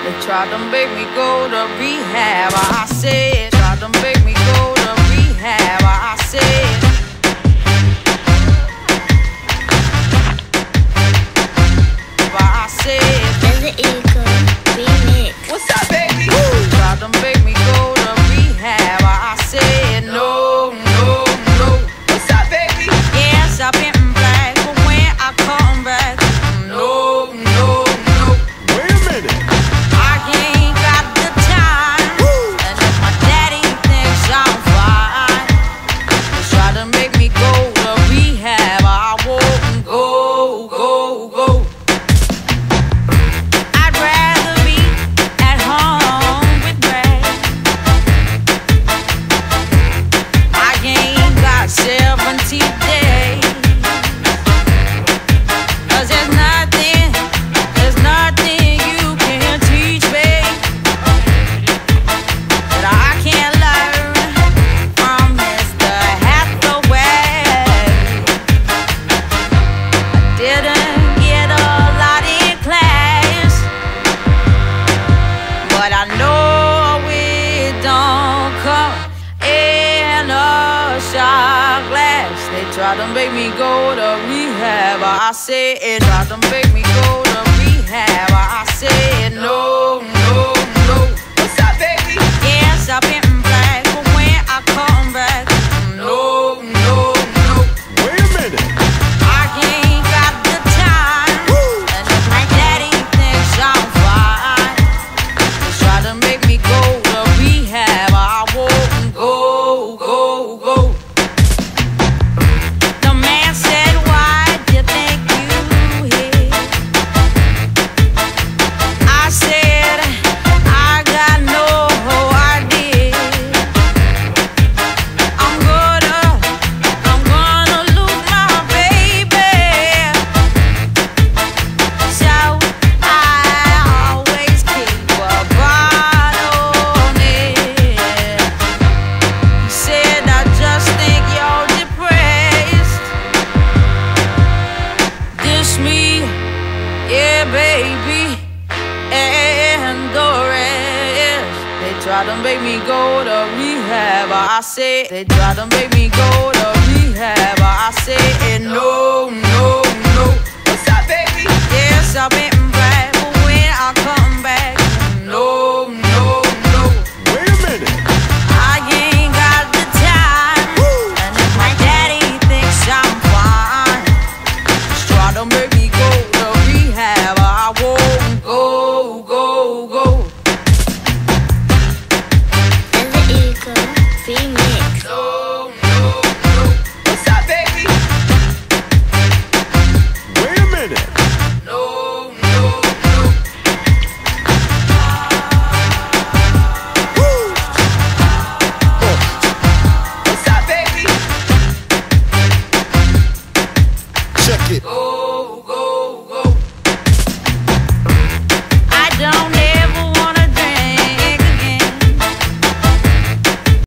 They tried to make me go to rehab. I said, tried to make me go to rehab. I said, I said, Desert Eagle remix. what's up, baby? Tried to make me go to rehab. I said, no, no, no. What's up, baby? Yes, I've been black, but when I come back, no, no, no. Wait a minute. I ain't got the time. And if my daddy thinks I'm fine, they try to make me go to rehab. I won't go, go, go. I'd rather be at home with Brad. I ain't got 70 days. 'Cause there's nothing you can teach me that I can't learn from Mr. Hathaway. I didn't get a lot in class, but I know it don't come in a shot glass. They tried to make me go to rehab. I said, tried to make me go to rehab. I said, no, no, no. What's up, baby? Yes, I've been black, but when I come back, no, no, no. Wait a minute. I ain't got the time. And if my daddy thinks I'm fine, they try to make me go to rehab. I won't go, go, go. The man said, why'd you think you hit? I said, I got no idea. I'm gonna lose my baby. So I always keep a bottle near. He said, I just think you're depressed. This me, yeah, baby, and the rest. They tried to make me go to rehab. I said, they tried to make me go to rehab. I said, no, no, no. What's up, baby? Yes, I've been